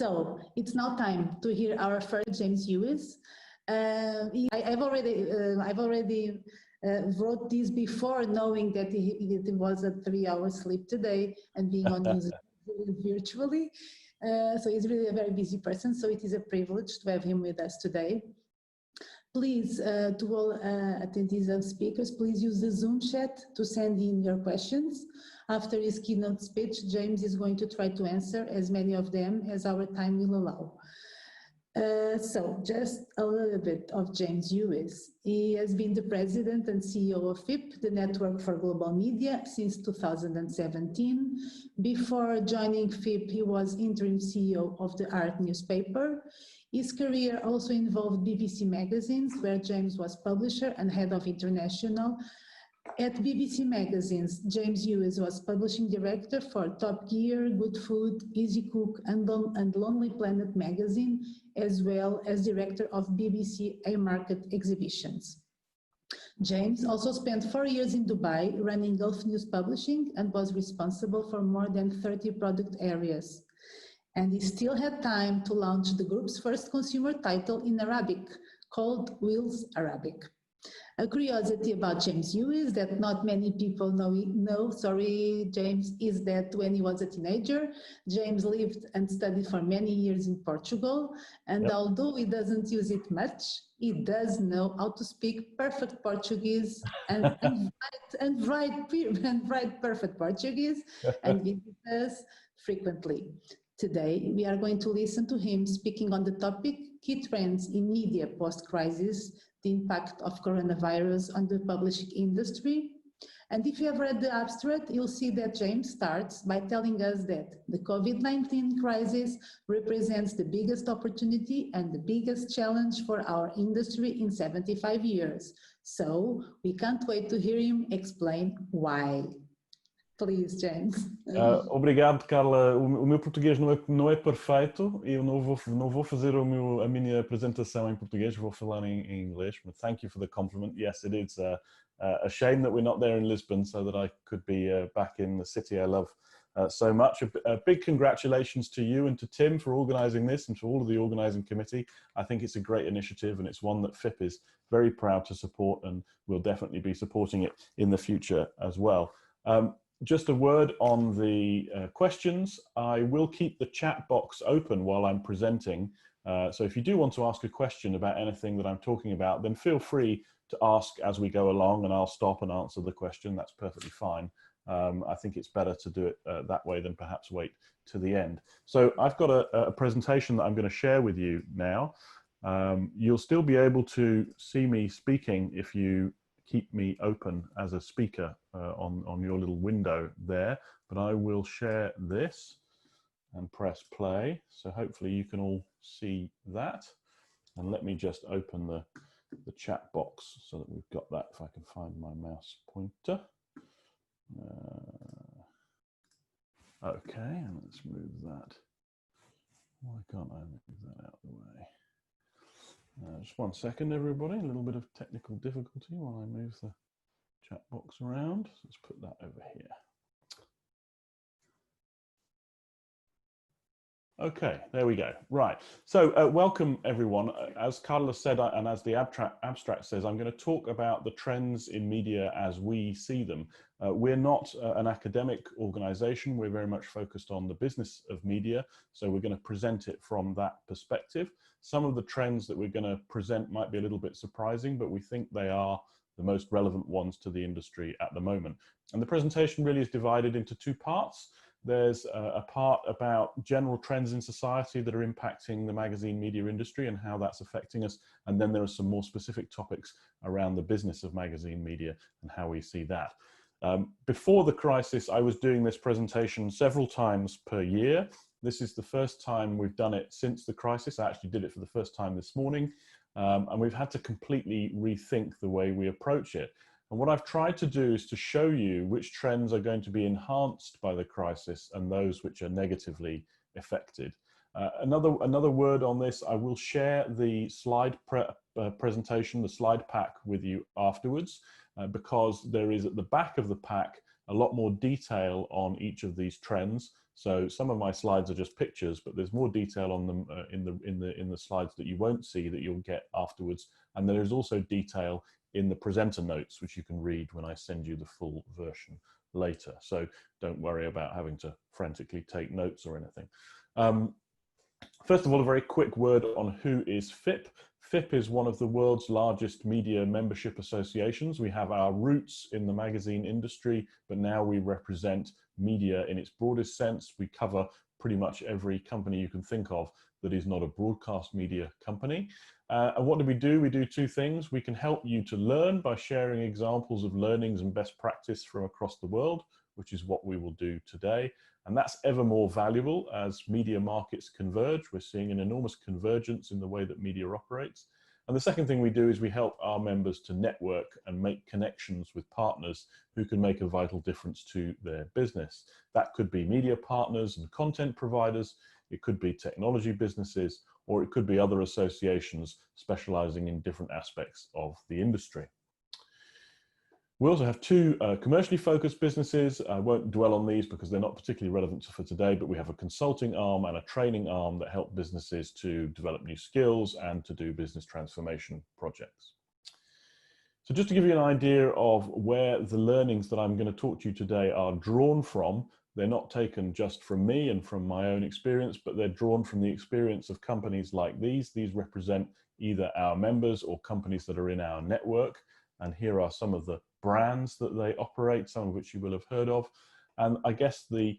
So it's now time to hear our first James Hewes. I've already wrote this before knowing that it was a 3-hour sleep today and being on news virtually. So he's really a very busy person. So it is a privilege to have him with us today. Please, to all attendees and speakers, please use the Zoom chat to send in your questions. After his keynote speech, James is going to try to answer as many of them as our time will allow. So just a little bit of James Hewes. He has been the president and CEO of FIPP, the Network for Global Media, since 2017. Before joining FIPP, he was interim CEO of the Art newspaper. His career also involved BBC magazines, where James was publisher and head of international. At BBC Magazines, James Hewes was publishing director for Top Gear, Good Food, Easy Cook, and Lonely Planet magazine, as well as director of BBC A-Market exhibitions. James also spent 4 years in Dubai running Gulf News Publishing and was responsible for more than 30 product areas. And he still had time to launch the group's first consumer title in Arabic, called Wheels Arabic. A curiosity about James Hewes that not many people know, James, is that when he was a teenager, James lived and studied for many years in Portugal. And although he doesn't use it much, he does know how to speak perfect Portuguese and write perfect Portuguese and visit us frequently. Today, we are going to listen to him speaking on the topic, Key Trends in Media Post-Crisis, the impact of coronavirus on the publishing industry. And if you have read the abstract, you'll see that James starts by telling us that the COVID-19 crisis represents the biggest opportunity and the biggest challenge for our industry in 75 years. So we can't wait to hear him explain why. Please, James. Obrigado, Carla. O meu português não é perfeito. Eu não vou fazer a minha apresentação em português. Vou falar em inglês. But thank you for the compliment. Yes, it is a shame that we're not there in Lisbon, so that I could be back in the city I love so much. A big congratulations to you and to Tim for organising this, and to all of the organising committee. I think it's a great initiative, and it's one that FIPP is very proud to support, and we'll definitely be supporting it in the future as well. Just a word on the questions. I will keep the chat box open while I'm presenting. So if you do want to ask a question about anything that I'm talking about, then feel free to ask as we go along, and I'll stop and answer the question. That's perfectly fine. I think it's better to do it that way than perhaps wait to the end. So I've got a presentation that I'm going to share with you now. You'll still be able to see me speaking if you keep me open as a speaker on your little window there, but I will share this and press play. So hopefully you can all see that. And let me just open the chat box so that we've got that, if I can find my mouse pointer. Okay, and let's move that. Why can't I move that out of the way? Just 1 second, everybody. A little bit of technical difficulty while I move the chat box around. Let's put that over here. Okay, there we go. Right. So welcome, everyone. As Carla said, and as the abstract says, I'm going to talk about the trends in media as we see them. We're not an academic organization. We're very much focused on the business of media. So we're going to present it from that perspective. Some of the trends that we're going to present might be a little bit surprising, but we think they are the most relevant ones to the industry at the moment. And the presentation really is divided into 2 parts. There's a part about general trends in society that are impacting the magazine media industry and how that's affecting us. And then there are some more specific topics around the business of magazine media and how we see that. Before the crisis, I was doing this presentation several times per year. This is the first time we've done it since the crisis. I actually did it for the first time this morning. And we've had to completely rethink the way we approach it. And what I've tried to do is to show you which trends are going to be enhanced by the crisis and those which are negatively affected. Another word on this, I will share the slide presentation, the slide pack with you afterwards, because there is at the back of the pack a lot more detail on each of these trends. So some of my slides are just pictures, but there's more detail on them in the slides that you won't see that you'll get afterwards. And there is also detail in the presenter notes, which you can read when I send you the full version later. So don't worry about having to frantically take notes or anything. First of all, a very quick word on who is FIPP. FIPP is one of the world's largest media membership associations. We have our roots in the magazine industry, but now we represent media in its broadest sense. We cover pretty much every company you can think of that is not a broadcast media company. And what do? We do two things. We can help you to learn by sharing examples of learnings and best practice from across the world, which is what we will do today. And that's ever more valuable as media markets converge. We're seeing an enormous convergence in the way that media operates. And the second thing we do is we help our members to network and make connections with partners who can make a vital difference to their business. That could be media partners and content providers, it could be technology businesses, or it could be other associations specializing in different aspects of the industry. We also have two commercially focused businesses. I won't dwell on these because they're not particularly relevant for today, but we have a consulting arm and a training arm that help businesses to develop new skills and to do business transformation projects. So just to give you an idea of where the learnings that I'm going to talk to you today are drawn from, they're not taken just from me and from my own experience, but they're drawn from the experience of companies like these. These represent either our members or companies that are in our network. And here are some of the brands that they operate, some of which you will have heard of. And I guess the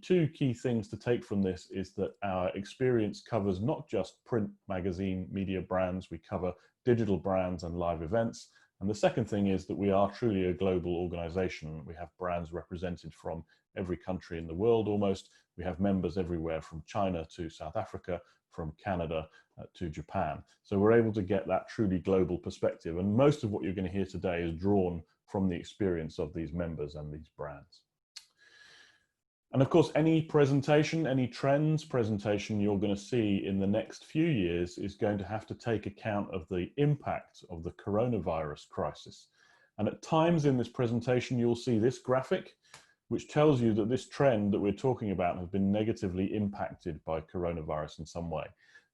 two key things to take from this is that our experience covers not just print, magazine, media brands, we cover digital brands and live events. And the second thing is that we are truly a global organization. We have brands represented from every country in the world almost. We have members everywhere from China to South Africa, from Canada to Japan. So we're able to get that truly global perspective. And most of what you're going to hear today is drawn from the experience of these members and these brands. And of course, any presentation, any trends presentation you're going to see in the next few years is going to have to take account of the impact of the coronavirus crisis. And at times in this presentation, you'll see this graphic, which tells you that this trend that we're talking about has been negatively impacted by coronavirus in some way.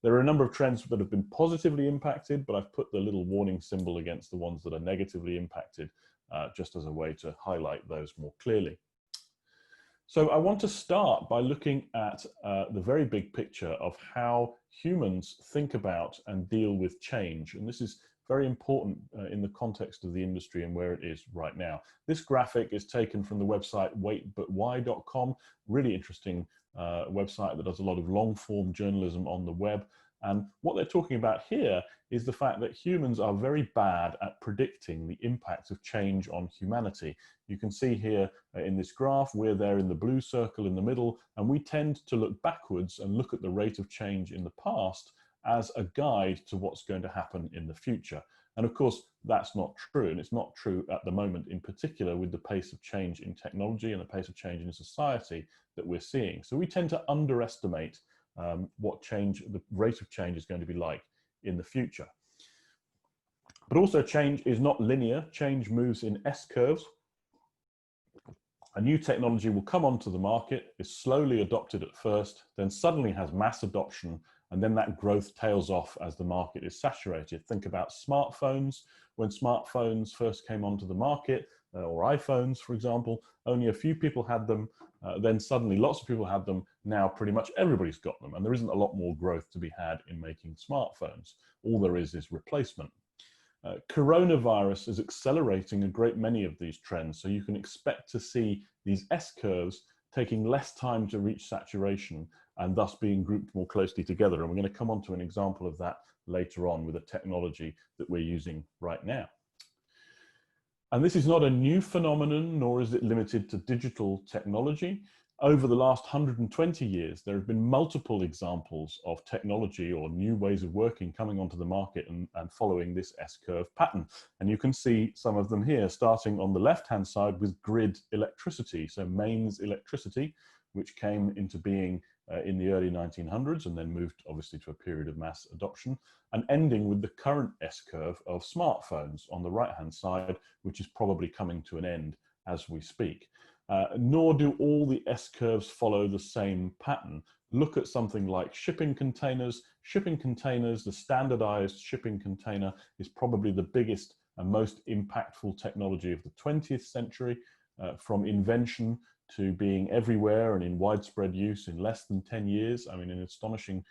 There are a number of trends that have been positively impacted, but I've put the little warning symbol against the ones that are negatively impacted, just as a way to highlight those more clearly. So I want to start by looking at the very big picture of how humans think about and deal with change. And this is very important in the context of the industry and where it is right now. This graphic is taken from the website waitbutwhy.com, really interesting website that does a lot of long form journalism on the web. And what they're talking about here is the fact that humans are very bad at predicting the impact of change on humanity. You can see here in this graph, we're there in the blue circle in the middle, and we tend to look backwards and look at the rate of change in the past as a guide to what's going to happen in the future. And of course, that's not true. And it's not true at the moment, in particular with the pace of change in technology and the pace of change in society that we're seeing. So we tend to underestimate what change, the rate of change is going to be like in the future. But also change is not linear. Change moves in S-curves. A new technology will come onto the market, is slowly adopted at first, then suddenly has mass adoption, and then that growth tails off as the market is saturated. Think about smartphones. When smartphones first came onto the market, or iPhones, for example, only a few people had them. Then suddenly lots of people had them. Now pretty much everybody's got them. And there isn't a lot more growth to be had in making smartphones. All there is replacement. Coronavirus is accelerating a great many of these trends. So you can expect to see these S-curves taking less time to reach saturation and thus being grouped more closely together. And we're going to come on to an example of that later on with a technology that we're using right now. And this is not a new phenomenon, nor is it limited to digital technology. Over the last 120 years, there have been multiple examples of technology or new ways of working coming onto the market and following this S-curve pattern. And you can see some of them here, starting on the left-hand side with grid electricity. So mains electricity, which came into being in the early 1900s and then moved obviously to a period of mass adoption, and ending with the current S-curve of smartphones on the right-hand side, which is probably coming to an end as we speak. Nor do all the S-curves follow the same pattern. Look at something like shipping containers. Shipping containers, the standardized shipping container is probably the biggest and most impactful technology of the 20th century, from invention to being everywhere and in widespread use in less than 10 years. I mean, an astonishing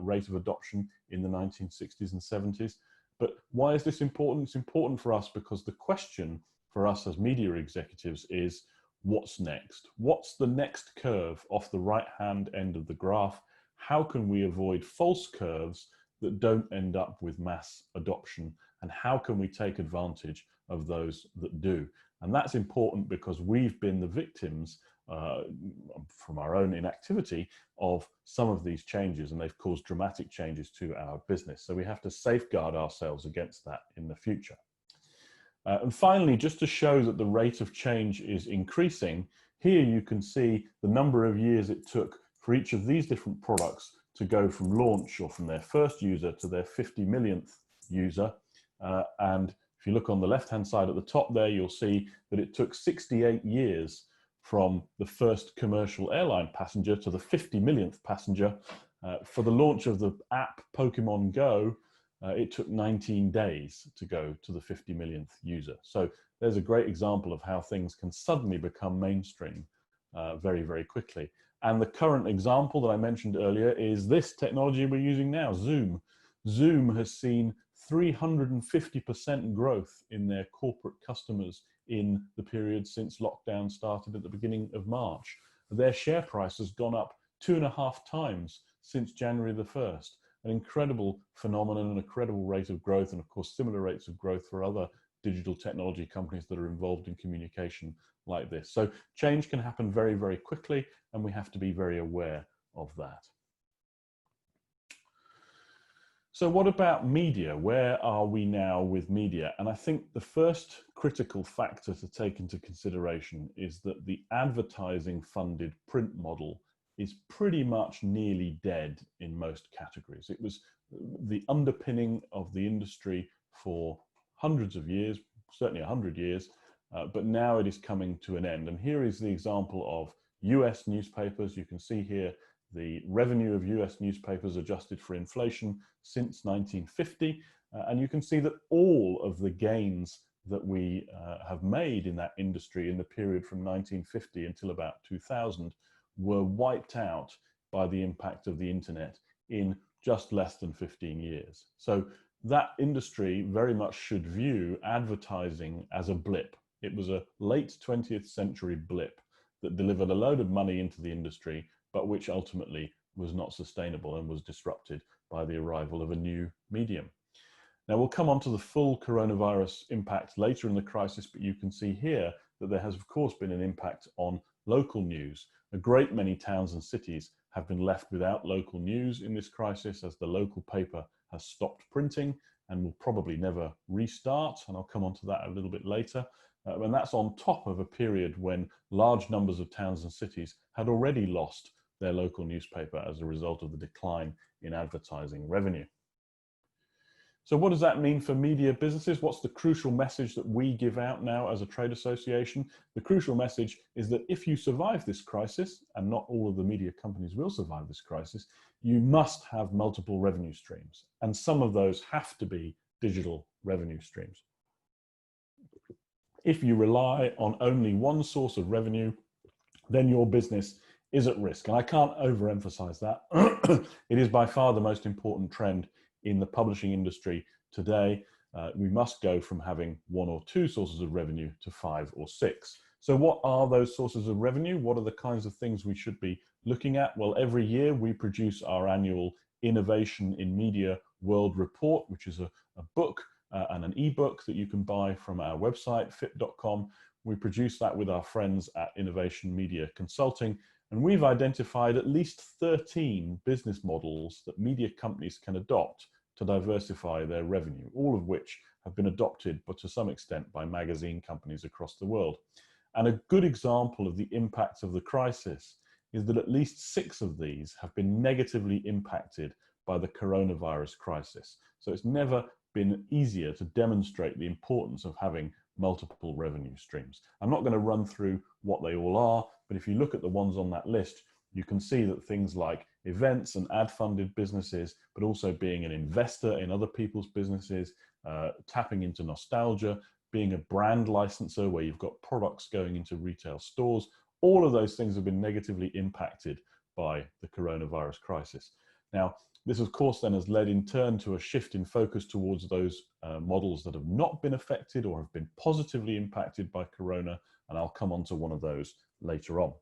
rate of adoption in the 1960s and 70s. But why is this important? It's important for us because the question for us as media executives is, what's next? What's the next curve off the right-hand end of the graph? How can we avoid false curves that don't end up with mass adoption? And how can we take advantage of those that do? And that's important because we've been the victims from our own inactivity of some of these changes, and they've caused dramatic changes to our business. So we have to safeguard ourselves against that in the future. And finally, just to show that the rate of change is increasing, here you can see the number of years it took for each of these different products to go from launch or from their first user to their 50 millionth user. And if you look on the left-hand side at the top there, you'll see that it took 68 years from the first commercial airline passenger to the 50 millionth passenger. For the launch of the app Pokemon Go, it took 19 days to go to the 50 millionth user. So there's a great example of how things can suddenly become mainstream very, very quickly. And the current example that I mentioned earlier is this technology we're using now, Zoom. Zoom has seen 350% growth in their corporate customers in the period since lockdown started at the beginning of March. Their share price has gone up 2.5 times since January the 1st. An incredible phenomenon, an incredible rate of growth, and of course similar rates of growth for other digital technology companies that are involved in communication like this. So change can happen very, very quickly, and we have to be very aware of that. So what about media? Where are we now with media? And I think the first critical factor to take into consideration is that the advertising funded print model is pretty much nearly dead in most categories. It was the underpinning of the industry for hundreds of years, certainly 100 years, but now it is coming to an end. And here is the example of US newspapers. You can see here the revenue of US newspapers adjusted for inflation since 1950. And you can see that all of the gains that we have made in that industry in the period from 1950 until about 2000 were wiped out by the impact of the internet in just less than 15 years. So that industry very much should view advertising as a blip. It was a late 20th century blip that delivered a load of money into the industry, but which ultimately was not sustainable and was disrupted by the arrival of a new medium. Now we'll come on to the full coronavirus impact later in the crisis, but you can see here that there has of course been an impact on local news. A great many towns and cities have been left without local news in this crisis as the local paper has stopped printing and will probably never restart, and I'll come on to that a little bit later. And that's on top of a period when large numbers of towns and cities had already lost their local newspaper as a result of the decline in advertising revenue. So what does that mean for media businesses? What's the crucial message that we give out now as a trade association? The crucial message is that if you survive this crisis, and not all of the media companies will survive this crisis, you must have multiple revenue streams. And some of those have to be digital revenue streams. If you rely on only one source of revenue, then your business is at risk. And I can't overemphasize that. It is by far the most important trend in the publishing industry today. We must go from having one or two sources of revenue to 5 or 6. So what are those sources of revenue? What are the kinds of things we should be looking at? Well, every year we produce our annual Innovation in Media World Report, which is a book and an ebook that you can buy from our website, FIPP.com. We produce that with our friends at Innovation Media Consulting, and we've identified at least 13 business models that media companies can adopt to diversify their revenue, all of which have been adopted, but to some extent, by magazine companies across the world. And a good example of the impact of the crisis is that at least 6 of these have been negatively impacted by the coronavirus crisis. So it's never been easier to demonstrate the importance of having multiple revenue streams. I'm not going to run through what they all are, but if you look at the ones on that list, you can see that things like events and ad-funded businesses, but also being an investor in other people's businesses, tapping into nostalgia, being a brand licensor where you've got products going into retail stores, all of those things have been negatively impacted by the coronavirus crisis. Now, this of course then has led in turn to a shift in focus towards those models that have not been affected or have been positively impacted by corona, and I'll come on to one of those later on.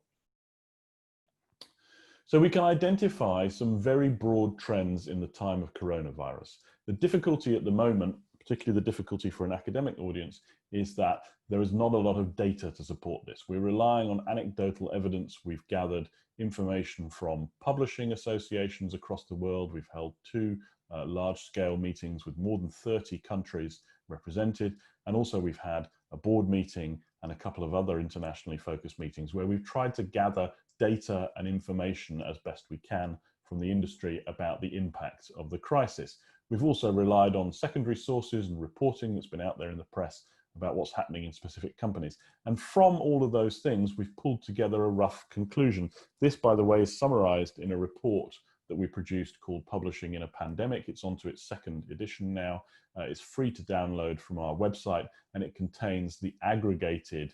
So we can identify some very broad trends in the time of coronavirus. The difficulty at the moment, particularly the difficulty for an academic audience, is that there is not a lot of data to support this. We're relying on anecdotal evidence. We've gathered information from publishing associations across the world. We've held two large-scale meetings with more than 30 countries represented. And also we've had a board meeting and a couple of other internationally focused meetings where we've tried to gather data and information as best we can from the industry about the impact of the crisis. We've also relied on secondary sources and reporting that's been out there in the press about what's happening in specific companies. And from all of those things, we've pulled together a rough conclusion. This, by the way, is summarized in a report that we produced called Publishing in a Pandemic. It's onto its second edition now. It's free to download from our website, and it contains the aggregated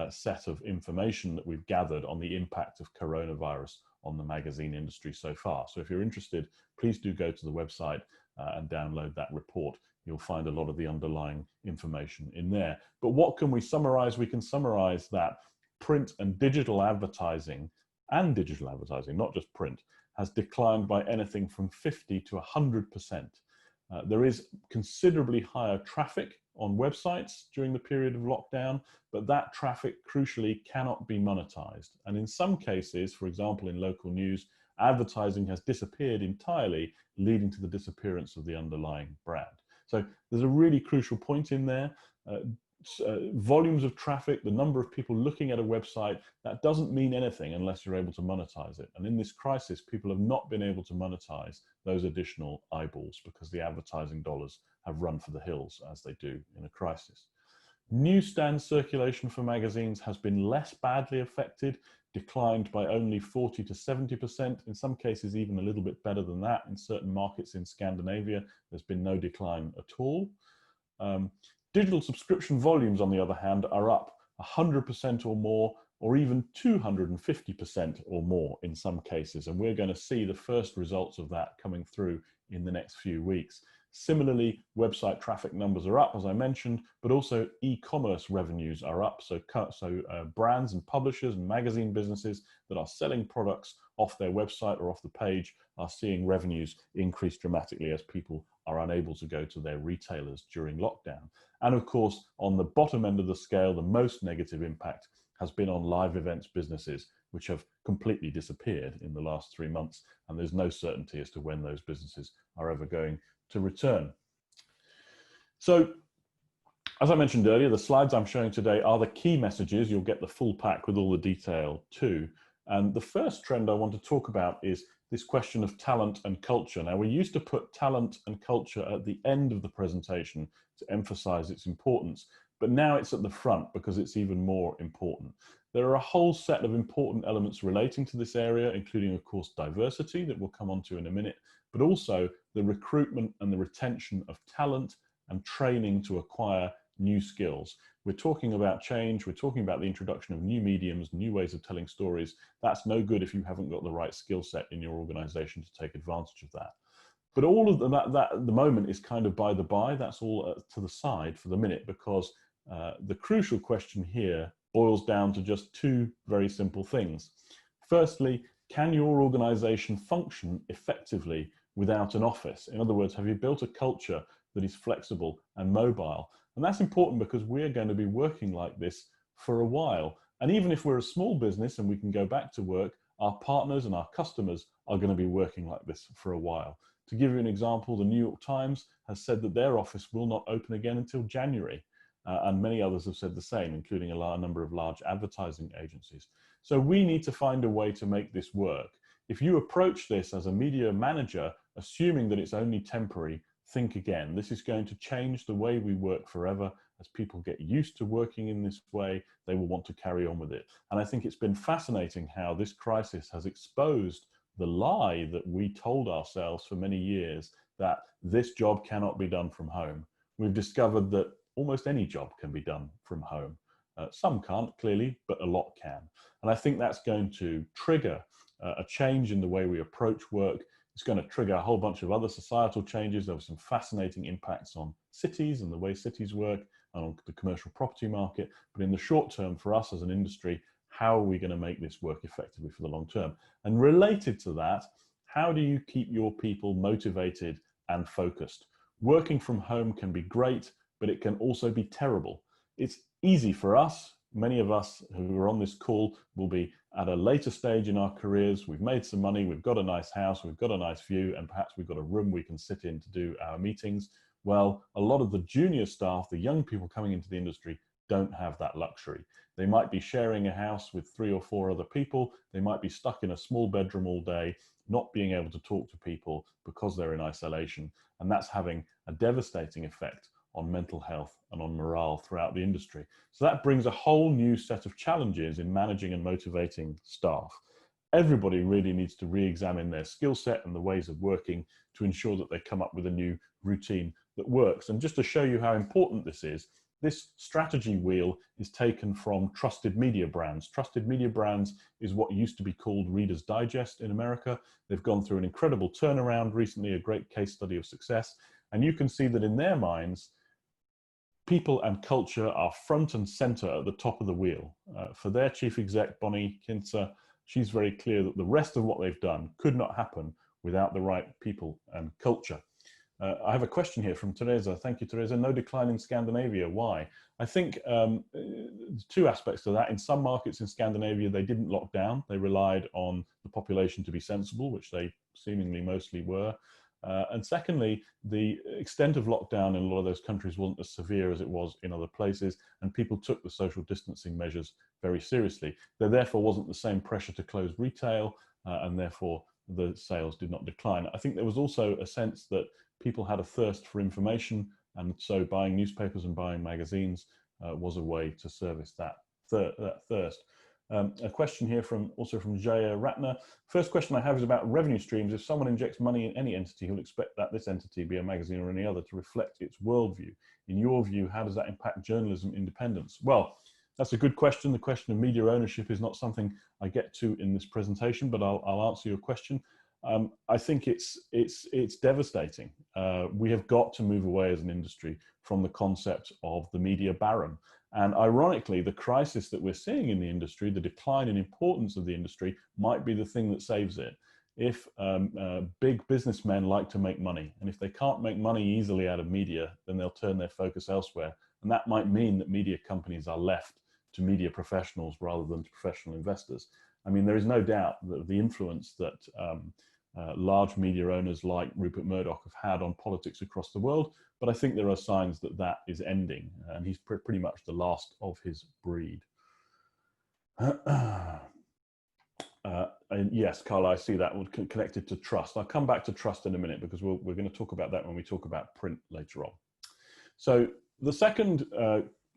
set of information that we've gathered on the impact of coronavirus on the magazine industry so far. So if you're interested, please do go to the website and download that report. You'll find a lot of the underlying information in there. But what can we summarize? We can summarize that print and digital advertising, not just print, has declined by anything from 50 to 100%. There is considerably higher traffic on websites during the period of lockdown, but that traffic crucially cannot be monetized. And in some cases, for example, in local news, advertising has disappeared entirely, leading to the disappearance of the underlying brand. So there's a really crucial point in there. Volumes of traffic, the number of people looking at a website, that doesn't mean anything unless you're able to monetize it. And in this crisis, people have not been able to monetize those additional eyeballs because the advertising dollars have run for the hills, as they do in a crisis. Newsstand circulation for magazines has been less badly affected, declined by only 40 to 70%, in some cases even a little bit better than that. In certain markets in Scandinavia, there's been no decline at all. Digital subscription volumes, on the other hand, are up 100% or more, or even 250% or more in some cases. And we're going to see the first results of that coming through in the next few weeks. Similarly, website traffic numbers are up, as I mentioned, but also e-commerce revenues are up. So brands and publishers and magazine businesses that are selling products off their website or off the page are seeing revenues increase dramatically as people are unable to go to their retailers during lockdown. And of course, on the bottom end of the scale, the most negative impact has been on live events businesses, which have completely disappeared in the last 3 months. And there's no certainty as to when those businesses are ever going to return. So, as I mentioned earlier, the slides I'm showing today are the key messages. You'll get the full pack with all the detail too. And the first trend I want to talk about is this question of talent and culture. Now, we used to put talent and culture at the end of the presentation to emphasize its importance, but now it's at the front because it's even more important. There are a whole set of important elements relating to this area, including, of course, diversity that we'll come on to in a minute, but also the recruitment and the retention of talent and training to acquire new skills. We're talking about change, we're talking about the introduction of new mediums, new ways of telling stories. That's no good if you haven't got the right skill set in your organization to take advantage of that. But all of that at the moment is kind of by the by. That's all to the side for the minute, because the crucial question here boils down to just two very simple things. Firstly, can your organization function effectively without an office? In other words, have you built a culture that is flexible and mobile? And that's important because we're going to be working like this for a while. And even if we're a small business and we can go back to work, our partners and our customers are going to be working like this for a while. To give you an example, the New York Times has said that their office will not open again until January. And many others have said the same, including a number of large advertising agencies. So we need to find a way to make this work. If you approach this as a media manager, assuming that it's only temporary, think again. This is going to change the way we work forever, as people get used to working in this way, they will want to carry on with it. And I think it's been fascinating how this crisis has exposed the lie that we told ourselves for many years, that this job cannot be done from home. We've discovered that almost any job can be done from home. Some can't, clearly, but a lot can. And I think that's going to trigger a change in the way we approach work. It's going to trigger a whole bunch of other societal changes. There were some fascinating impacts on cities and the way cities work, and on the commercial property market. But in the short term, for us as an industry, how are we going to make this work effectively for the long term? And related to that, how do you keep your people motivated and focused? Working from home can be great, but it can also be terrible. It's easy for us. Many of us who are on this call will be at a later stage in our careers. We've made some money, we've got a nice house, we've got a nice view, and perhaps we've got a room we can sit in to do our meetings. Well, a lot of the junior staff, the young people coming into the industry, don't have that luxury. They might be sharing a house with 3 or 4 other people. They might be stuck in a small bedroom all day, not being able to talk to people because they're in isolation. And that's having a devastating effect on mental health and on morale throughout the industry. So that brings a whole new set of challenges in managing and motivating staff. Everybody really needs to re-examine their skill set and the ways of working to ensure that they come up with a new routine that works. And just to show you how important this is, this strategy wheel is taken from trusted media brands. Trusted media brands is what used to be called Reader's Digest in America. They've gone through an incredible turnaround recently, a great case study of success. And you can see that in their minds, people and culture are front and center at the top of the wheel. For their chief exec, Bonnie Kinzer, she's very clear that the rest of what they've done could not happen without the right people and culture. I have a question here from Teresa. Thank you, Teresa. No decline in Scandinavia. Why? I think 2 aspects to that. In some markets in Scandinavia, they didn't lock down. They relied on the population to be sensible, which they seemingly mostly were. And secondly, the extent of lockdown in a lot of those countries wasn't as severe as it was in other places, and people took the social distancing measures very seriously. There therefore wasn't the same pressure to close retail, and therefore the sales did not decline. I think there was also a sense that people had a thirst for information, and so buying newspapers and buying magazines was a way to service that thirst. A question here also from Jaya Ratner. First question I have is about revenue streams. If someone injects money in any entity, he'll expect that this entity, be a magazine or any other, to reflect its worldview. In your view, how does that impact journalism independence? Well, that's a good question. The question of media ownership is not something I get to in this presentation, but I'll answer your question. I think it's devastating. We have got to move away as an industry from the concept of the media baron. And ironically, the crisis that we're seeing in the industry, the decline in importance of the industry, might be the thing that saves it. If big businessmen like to make money, and if they can't make money easily out of media, then they'll turn their focus elsewhere. And that might mean that media companies are left to media professionals rather than to professional investors. I mean, there is no doubt that the influence that large media owners like Rupert Murdoch have had on politics across the world, but I think there are signs that that is ending, and he's pretty much the last of his breed. And yes, Carla, I see that connected to trust. I'll come back to trust in a minute because we're going to talk about that when we talk about print later on. So the second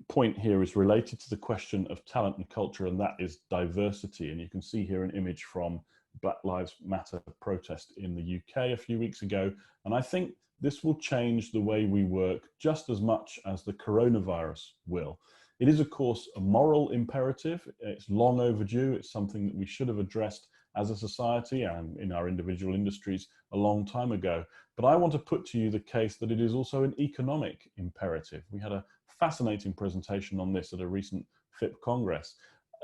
point here is related to the question of talent and culture, and that is diversity. And you can see here an image from Black Lives Matter protest in the UK a few weeks ago. And I think this will change the way we work just as much as the coronavirus will. It is, of course, a moral imperative. It's long overdue. It's something that we should have addressed as a society and in our individual industries a long time ago. But I want to put to you the case that it is also an economic imperative. We had a fascinating presentation on this at a recent FIPP Congress.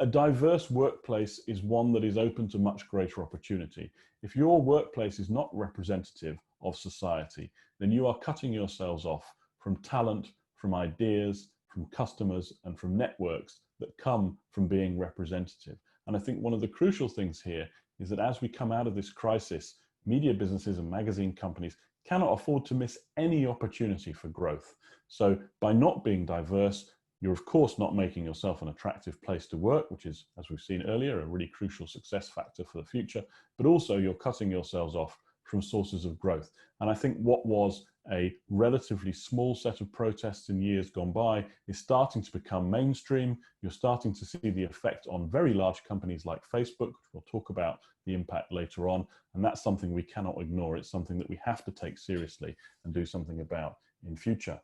A diverse workplace is one that is open to much greater opportunity. If your workplace is not representative of society, then you are cutting yourselves off from talent, from ideas, from customers, and from networks that come from being representative. And I think one of the crucial things here is that as we come out of this crisis, media businesses and magazine companies cannot afford to miss any opportunity for growth. So by not being diverse, you're of course not making yourself an attractive place to work, which is, as we've seen earlier, a really crucial success factor for the future, but also you're cutting yourselves off from sources of growth. And I think what was a relatively small set of protests in years gone by is starting to become mainstream. You're starting to see the effect on very large companies like Facebook, which we'll talk about the impact later on. And that's something we cannot ignore. It's something that we have to take seriously and do something about in future.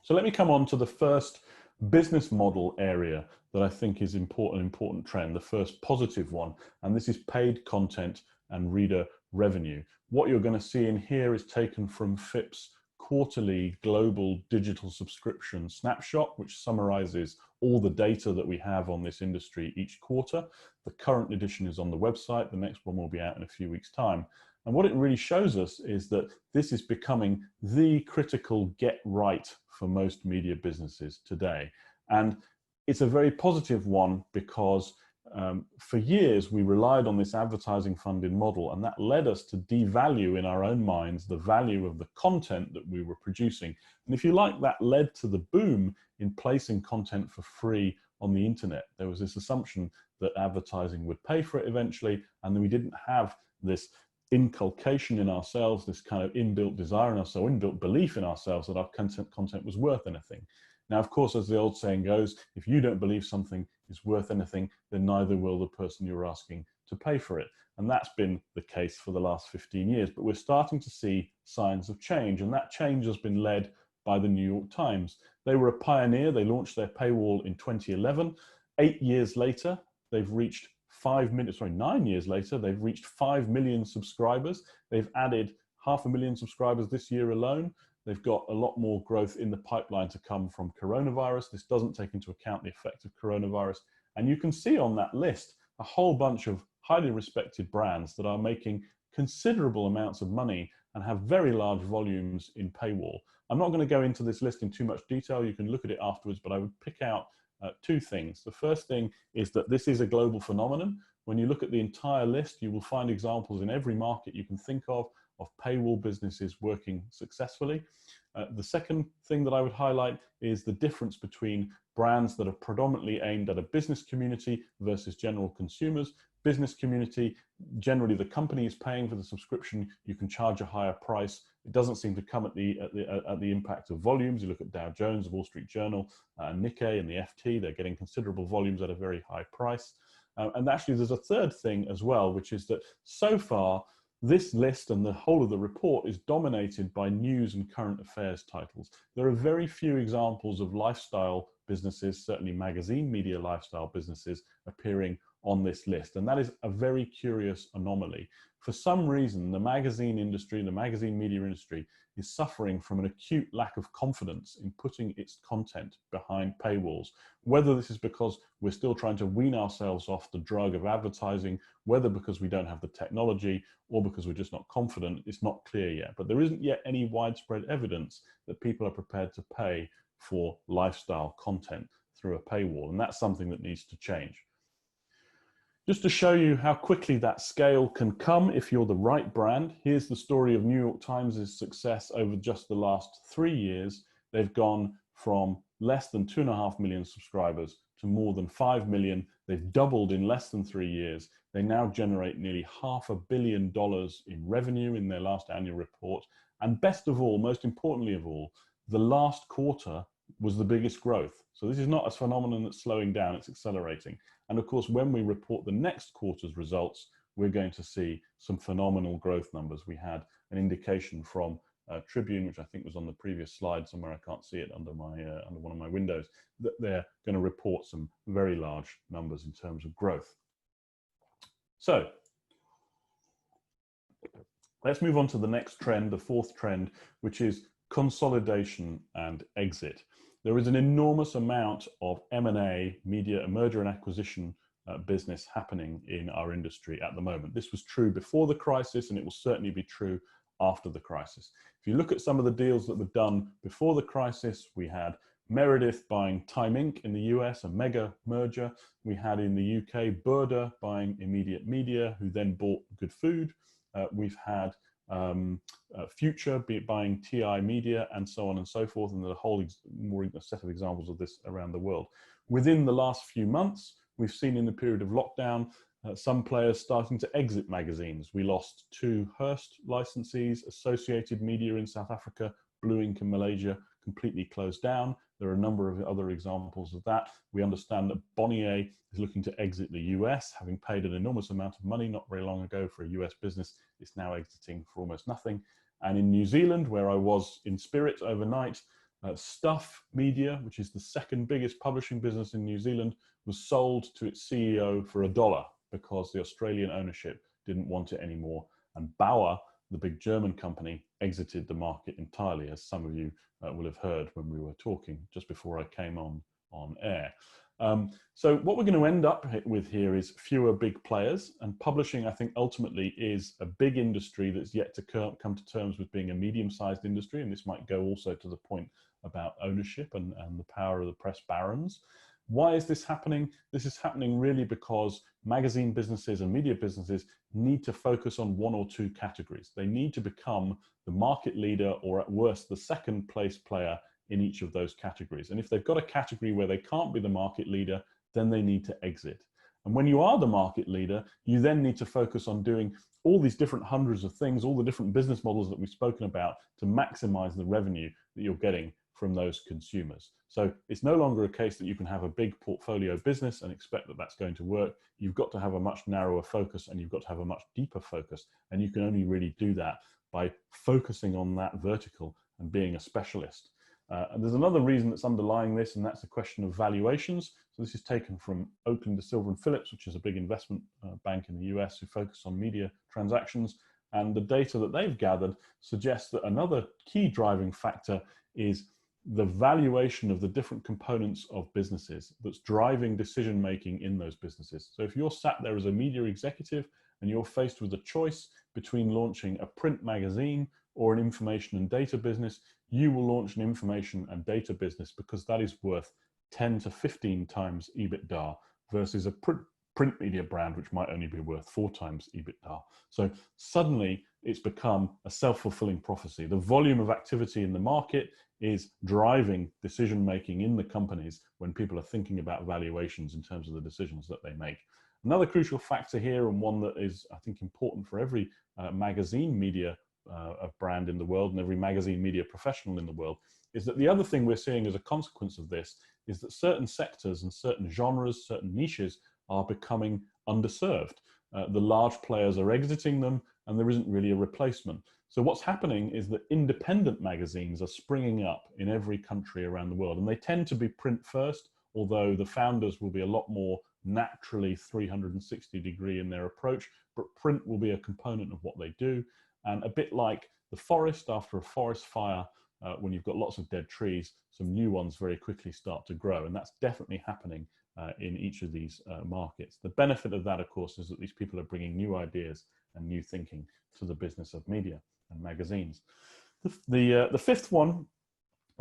So let me come on to the first business model area that I think is an important trend, the first positive one, and this is paid content and reader revenue. What you're going to see in here is taken from FIPP's quarterly global digital subscription snapshot, which summarizes all the data that we have on this industry each quarter. The current edition is on the website. The next one will be out in a few weeks' time. And what it really shows us is that this is becoming the critical get right for most media businesses today. And it's a very positive one because for years we relied on this advertising funded model, and that led us to devalue in our own minds the value of the content that we were producing. And if you like, that led to the boom in placing content for free on the internet. There was this assumption that advertising would pay for it eventually, and then we didn't have this inculcation in ourselves, this kind of inbuilt desire in ourselves, inbuilt belief in ourselves that our content was worth anything. Now, of course, as the old saying goes, if you don't believe something is worth anything, then neither will the person you're asking to pay for it. And that's been the case for the last 15 years. But we're starting to see signs of change, and that change has been led by the New York Times. They were a pioneer. They launched their paywall in 2011. 8 years later, they've reached 9 years later, they've reached 5 million subscribers. They've added 500,000 subscribers this year alone. They've got a lot more growth in the pipeline to come from coronavirus. This doesn't take into account the effect of coronavirus. And you can see on that list a whole bunch of highly respected brands that are making considerable amounts of money and have very large volumes in paywall. I'm not going to go into this list in too much detail. You can look at it afterwards, but I would pick out two things. The first thing is that this is a global phenomenon. When you look at the entire list, you will find examples in every market you can think of paywall businesses working successfully. The second thing that I would highlight is the difference between brands that are predominantly aimed at a business community versus general consumers. Business community, generally the company is paying for the subscription, you can charge a higher price. It doesn't seem to come at the impact of volumes. You look at Dow Jones, the Wall Street Journal, Nikkei and the FT, they're getting considerable volumes at a very high price. And actually there's a third thing as well, which is that so far this list and the whole of the report is dominated by news and current affairs titles. There are very few examples of lifestyle businesses, certainly magazine media lifestyle businesses, appearing on this list. And that is a very curious anomaly. For some reason, the magazine industry, the magazine media industry, is suffering from an acute lack of confidence in putting its content behind paywalls. Whether this is because we're still trying to wean ourselves off the drug of advertising, whether because we don't have the technology, or because we're just not confident, it's not clear yet. But there isn't yet any widespread evidence that people are prepared to pay for lifestyle content through a paywall. And that's something that needs to change. Just to show you how quickly that scale can come if you're the right brand, here's the story of New York Times' success over just the last 3 years. They've gone from less than 2.5 million subscribers to more than 5 million. They've doubled in less than 3 years. They now generate nearly $500 million in revenue in their last annual report. And best of all, most importantly of all, the last quarter was the biggest growth. So this is not a phenomenon that's slowing down, it's accelerating. And of course, when we report the next quarter's results, we're going to see some phenomenal growth numbers. We had an indication from Tribune, which I think was on the previous slide somewhere, I can't see it under one of my windows, that they're going to report some very large numbers in terms of growth. So let's move on to the next trend, the fourth trend, which is consolidation and exit. There is an enormous amount of M&A, media, merger and acquisition business happening in our industry at the moment. This was true before the crisis, and it will certainly be true after the crisis. If you look at some of the deals that were done before the crisis, we had Meredith buying Time Inc. in the US, a mega merger. We had in the UK, Burda buying Immediate Media, who then bought Good Food. We've had Future buying TI Media, and so on and so forth, and there's a whole set of examples of this around the world. Within the last few months, we've seen in the period of lockdown some players starting to exit magazines. We lost 2 Hearst licensees, Associated Media in South Africa, Blue Ink in Malaysia, completely closed down. There are a number of other examples of that. We understand that Bonnier is looking to exit the US, having paid an enormous amount of money not very long ago for a US business. It's now exiting for almost nothing. And in New Zealand, where I was in spirit overnight, Stuff Media, which is the second biggest publishing business in New Zealand, was sold to its CEO for $1 because the Australian ownership didn't want it anymore. And Bauer, the big German company, exited the market entirely, as some of you will have heard when we were talking just before I came on air. So what we're going to end up with here is fewer big players, and publishing, I think, ultimately is a big industry that's yet to come to terms with being a medium-sized industry, and this might go also to the point about ownership and the power of the press barons. Why is this happening? This is happening really because magazine businesses and media businesses need to focus on 1 or 2 categories. They need to become the market leader, or at worst, the second place player in each of those categories. And if they've got a category where they can't be the market leader, then they need to exit. And when you are the market leader, you then need to focus on doing all these different hundreds of things, all the different business models that we've spoken about, to maximize the revenue that you're getting from those consumers. So it's no longer a case that you can have a big portfolio business and expect that that's going to work. You've got to have a much narrower focus, and you've got to have a much deeper focus. And you can only really do that by focusing on that vertical and being a specialist. And there's another reason that's underlying this, and that's a question of valuations. So this is taken from Oakland, De Silva and Phillips, which is a big investment bank in the US who focus on media transactions. And the data that they've gathered suggests that another key driving factor is the valuation of the different components of businesses that's driving decision making in those businesses. So if you're sat there as a media executive and you're faced with a choice between launching a print magazine or an information and data business, you will launch an information and data business because that is worth 10 to 15 times EBITDA versus a print media brand, which might only be worth 4 times EBITDA. So suddenly it's become a self-fulfilling prophecy. The volume of activity in the market is driving decision-making in the companies when people are thinking about valuations in terms of the decisions that they make. Another crucial factor here, and one that is, I think, important for every magazine media brand in the world and every magazine media professional in the world, is that the other thing we're seeing as a consequence of this is that certain sectors and certain genres, certain niches are becoming underserved. The large players are exiting them, and there isn't really a replacement. So what's happening is that independent magazines are springing up in every country around the world, and they tend to be print first, although the founders will be a lot more naturally 360-degree in their approach, but print will be a component of what they do. And a bit like the forest, after a forest fire, when you've got lots of dead trees, some new ones very quickly start to grow, and that's definitely happening in each of these markets. The benefit of that, of course, is that these people are bringing new ideas and new thinking to the business of media and magazines. The fifth one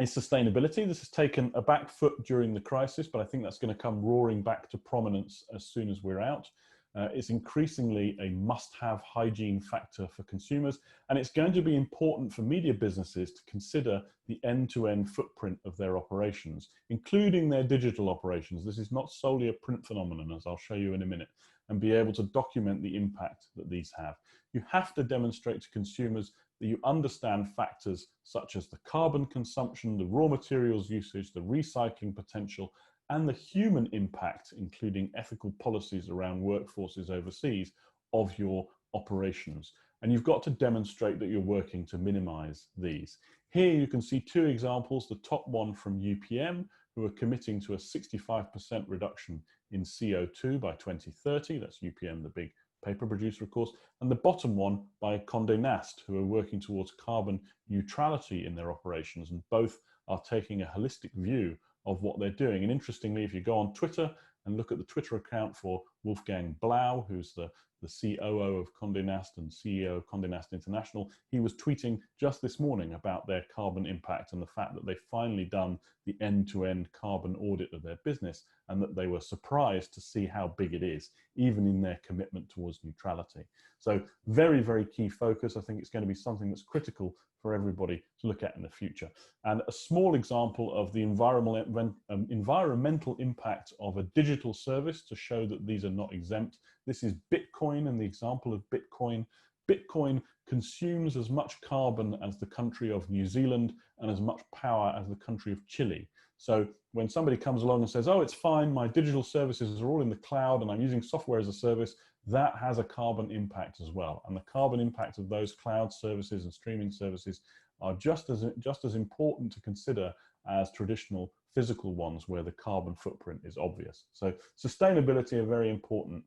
is sustainability. This has taken a back foot during the crisis, but I think that's going to come roaring back to prominence as soon as we're out. It's increasingly a must-have hygiene factor for consumers, and it's going to be important for media businesses to consider the end-to-end footprint of their operations, including their digital operations. This is not solely a print phenomenon, as I'll show you in a minute, and be able to document the impact that these have. You have to demonstrate to consumers that you understand factors such as the carbon consumption, the raw materials usage, the recycling potential, and the human impact, including ethical policies around workforces overseas, of your operations. And you've got to demonstrate that you're working to minimize these. Here you can see 2 examples, the top one from UPM, who are committing to a 65% reduction in CO2 by 2030. That's UPM, the big paper producer, of course. And the bottom one by Condé Nast, who are working towards carbon neutrality in their operations. And both are taking a holistic view of what they're doing. And interestingly, if you go on Twitter and look at the Twitter account for Wolfgang Blau, who's the COO of Condé Nast and CEO of Condé Nast International, he was tweeting just this morning about their carbon impact and the fact that they've finally done the end-to-end carbon audit of their business, and that they were surprised to see how big it is, even in their commitment towards neutrality. So very, very key focus. I think it's going to be something that's critical for everybody to look at in the future. And a small example of the environmental impact of a digital service to show that these are not exempt. This is Bitcoin and the example of Bitcoin. Bitcoin consumes as much carbon as the country of New Zealand and as much power as the country of Chile. So when somebody comes along and says, oh, it's fine, my digital services are all in the cloud and I'm using software as a service, that has a carbon impact as well. And the carbon impact of those cloud services and streaming services are just as important to consider as traditional physical ones where the carbon footprint is obvious. So sustainability, a very important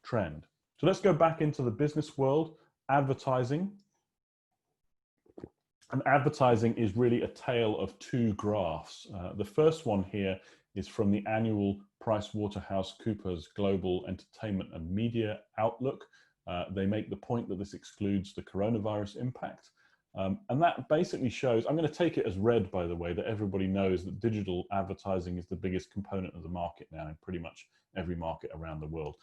trend. So let's go back into the business world. Advertising. And advertising is really a tale of two graphs. The first one here is from the annual PricewaterhouseCoopers Global Entertainment and Media Outlook. They make the point that this excludes the coronavirus impact. And that basically shows, I'm going to take it as read, by the way, that everybody knows that digital advertising is the biggest component of the market now in pretty much every market around the world.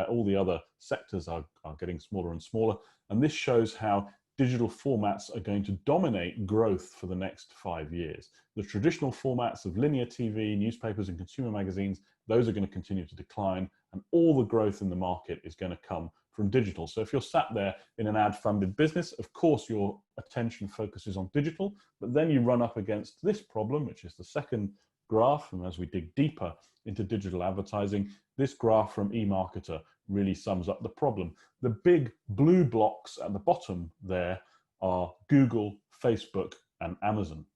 All the other sectors are getting smaller and smaller. And this shows how digital formats are going to dominate growth for the next 5 years. The traditional formats of linear TV, newspapers and consumer magazines, those are going to continue to decline, and all the growth in the market is going to come from digital. So if you're sat there in an ad-funded business, of course your attention focuses on digital, but then you run up against this problem, which is the second graph. And as we dig deeper into digital advertising, this graph from eMarketer really sums up the problem. The big blue blocks at the bottom there are Google, Facebook, and Amazon,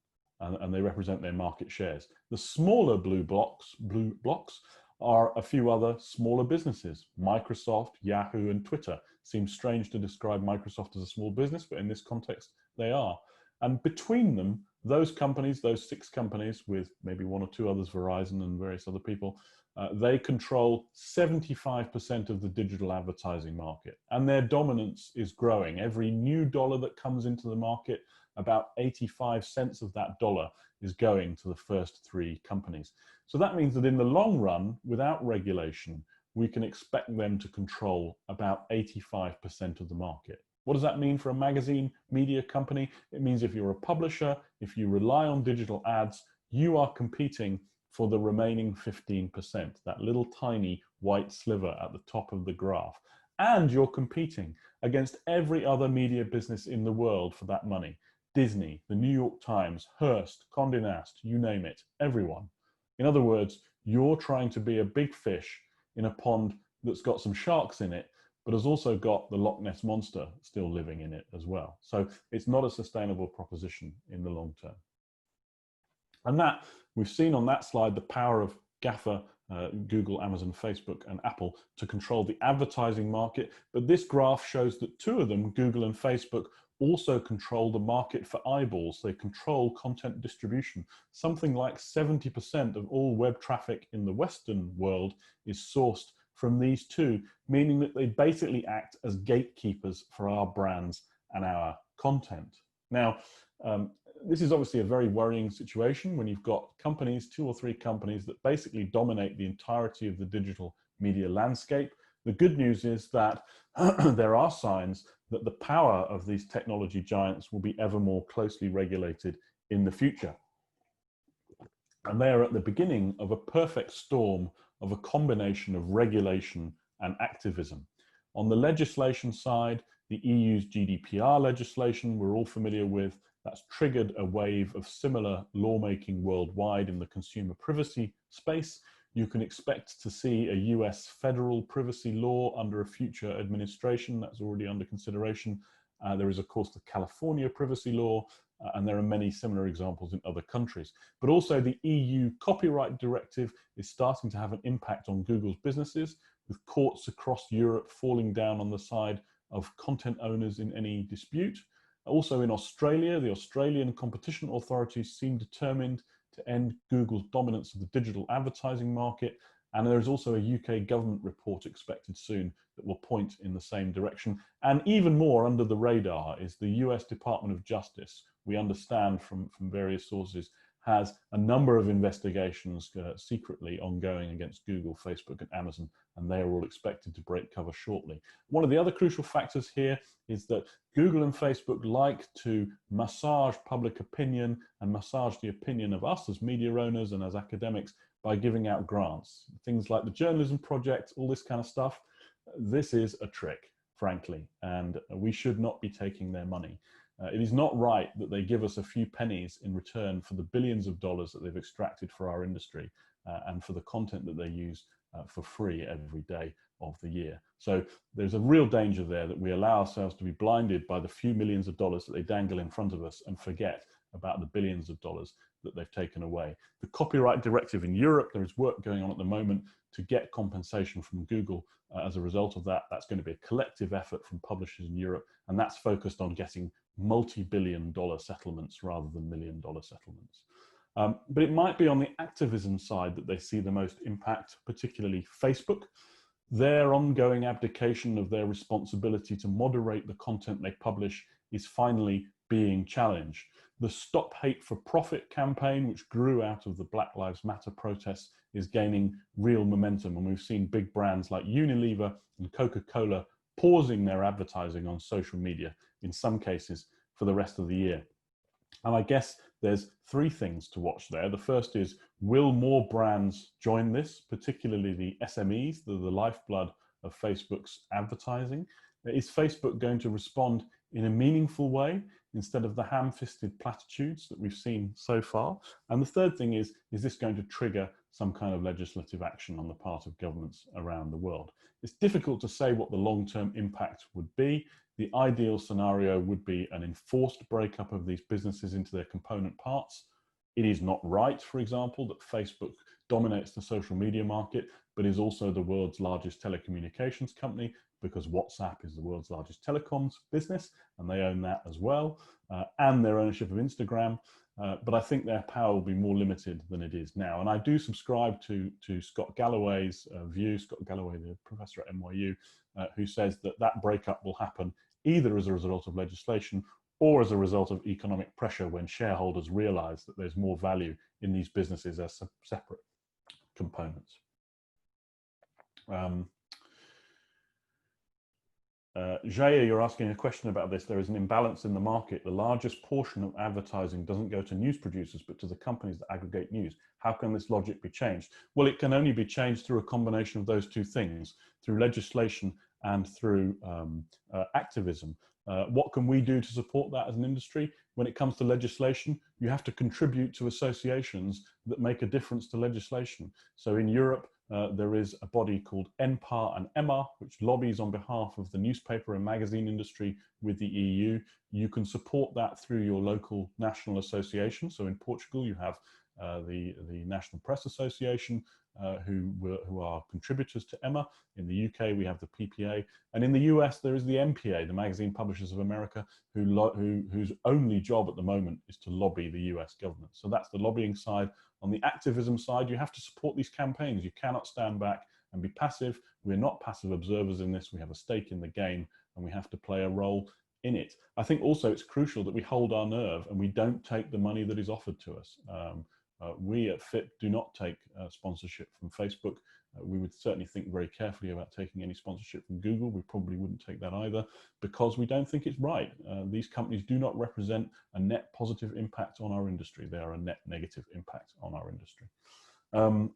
and they represent their market shares. The smaller blue blocks are a few other smaller businesses, Microsoft, Yahoo, and Twitter. Seems strange to describe Microsoft as a small business, but in this context, they are. And between them, those companies, those 6 companies, with maybe 1 or 2 others, Verizon and various other people, they control 75% of the digital advertising market, and their dominance is growing. Every new dollar that comes into the market, about 85 cents of that dollar is going to the first 3 companies. So that means that in the long run, without regulation, we can expect them to control about 85% of the market. What does that mean for a magazine media company? It means if you're a publisher, if you rely on digital ads, you are competing for the remaining 15%, that little tiny white sliver at the top of the graph. And you're competing against every other media business in the world for that money. Disney, the New York Times, Hearst, Condé Nast, you name it, everyone. In other words, you're trying to be a big fish in a pond that's got some sharks in it, but has also got the Loch Ness Monster still living in it as well. So it's not a sustainable proposition in the long term. And that, we've seen on that slide the power of GAFA, Google, Amazon, Facebook, and Apple, to control the advertising market. But this graph shows that 2 of them, Google and Facebook, also control the market for eyeballs. They control content distribution. Something like 70% of all web traffic in the Western world is sourced from these 2, meaning that they basically act as gatekeepers for our brands and our content. Now, this is obviously a very worrying situation when you've got companies, 2 or 3 companies, that basically dominate the entirety of the digital media landscape. The good news is that there are signs that the power of these technology giants will be ever more closely regulated in the future. And they are at the beginning of a perfect storm of a combination of regulation and activism. On the legislation side, the EU's GDPR legislation we're all familiar with, that's triggered a wave of similar lawmaking worldwide in the consumer privacy space. You can expect to see a US federal privacy law under a future administration. That's already under consideration. There is, of course, the California privacy law, and there are many similar examples in other countries. But also the EU copyright directive is starting to have an impact on Google's businesses, with courts across Europe falling down on the side of content owners in any dispute. Also in Australia, the Australian competition authorities seem determined to end Google's dominance of the digital advertising market. And there is also a UK government report expected soon that will point in the same direction. And even more under the radar is the US Department of Justice. We understand from various sources has a number of investigations secretly ongoing against Google, Facebook, and Amazon, and they are all expected to break cover shortly. One of the other crucial factors here is that Google and Facebook like to massage public opinion and massage the opinion of us as media owners and as academics by giving out grants. Things like the Journalism Project, all this kind of stuff, this is a trick, frankly, and we should not be taking their money. It is not right that they give us a few pennies in return for the billions of dollars that they've extracted for our industry and for the content that they use for free every day of the year. So there's a real danger there that we allow ourselves to be blinded by the few millions of dollars that they dangle in front of us and forget about the billions of dollars that they've taken away. The copyright directive in Europe, there is work going on at the moment to get compensation from Google as a result of that. That's going to be a collective effort from publishers in Europe, and that's focused on getting multi-billion-dollar settlements rather than million-dollar settlements. But it might be on the activism side that they see the most impact, particularly Facebook. Their ongoing abdication of their responsibility to moderate the content they publish is finally being challenged. The Stop Hate for Profit campaign, which grew out of the Black Lives Matter protests, is gaining real momentum. And we've seen big brands like Unilever and Coca-Cola pausing their advertising on social media, in some cases for the rest of the year. And I guess there's three things to watch there. The first is, will more brands join this, particularly the SMEs, the lifeblood of Facebook's advertising? Is Facebook going to respond in a meaningful way instead of the ham-fisted platitudes that we've seen so far? And the third thing is this going to trigger some kind of legislative action on the part of governments around the world? It's difficult to say what the long-term impact would be. The ideal scenario would be an enforced breakup of these businesses into their component parts. It is not right, for example, that Facebook dominates the social media market, but is also the world's largest telecommunications company, because WhatsApp is the world's largest telecoms business, and they own that as well, and their ownership of Instagram. But I think their power will be more limited than it is now. And I do subscribe to Scott Galloway's view, Scott Galloway, the professor at NYU, who says that that breakup will happen either as a result of legislation or as a result of economic pressure when shareholders realize that there's more value in these businesses as separate components. Jaya, you're asking a question about this. There is an imbalance in the market. The largest portion of advertising doesn't go to news producers, but to the companies that aggregate news. How can this logic be changed? Well, it can only be changed through a combination of those two things, through legislation and through activism. What can we do to support that as an industry? When it comes to legislation, you have to contribute to associations that make a difference to legislation. So in Europe, there is a body called NPAR and EMA, which lobbies on behalf of the newspaper and magazine industry with the EU. You can support that through your local national association. So in Portugal, you have the National Press Association, who are contributors to EMA. In the UK, we have the PPA. And in the US, there is the MPA, the Magazine Publishers of America, whose only job at the moment is to lobby the US government. So that's the lobbying side. On the activism side, you have to support these campaigns. You cannot stand back and be passive. We're not passive observers in this. We have a stake in the game, and we have to play a role in it. I think also it's crucial that we hold our nerve and we don't take the money that is offered to us. We at FIPP do not take sponsorship from Facebook. We would certainly think very carefully about taking any sponsorship from Google. We probably wouldn't take that either, because we don't think it's right. These companies do not represent a net positive impact on our industry. They are a net negative impact on our industry. So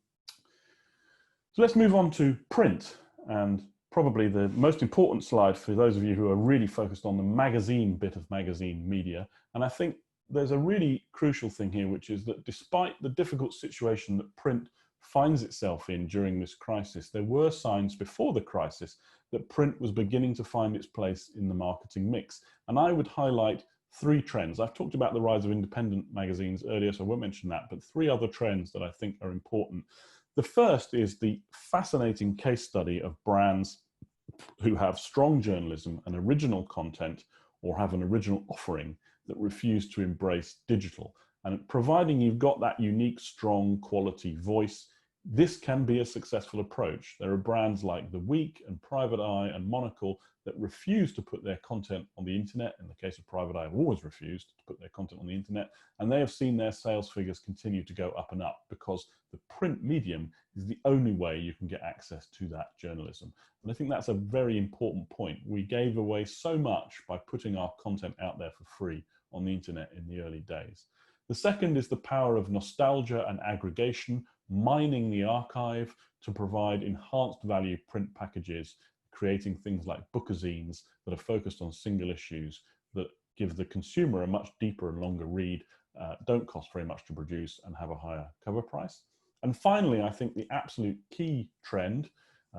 let's move on to print, and probably the most important slide for those of you who are really focused on the magazine bit of magazine media. And I think there's a really crucial thing here, which is that despite the difficult situation that print finds itself in during this crisis, there were signs before the crisis that print was beginning to find its place in the marketing mix. And I would highlight three trends. I've talked about the rise of independent magazines earlier, so I won't mention that, but three other trends that I think are important. The first is the fascinating case study of brands who have strong journalism and original content, or have an original offering, that refuse to embrace digital. And providing you've got that unique, strong, quality voice, this can be a successful approach. There are brands like The Week and Private Eye and Monocle that refuse to put their content on the internet. In the case of Private Eye, have always refused to put their content on the internet, and they have seen their sales figures continue to go up and up, because the print medium is the only way you can get access to that journalism. And I think that's a very important point. We gave away so much by putting our content out there for free on the internet in the early days. The second is the power of nostalgia and aggregation. mining the archive to provide enhanced value print packages, creating things like bookazines that are focused on single issues that give the consumer a much deeper and longer read, don't cost very much to produce, and have a higher cover price. And finally, I think the absolute key trend,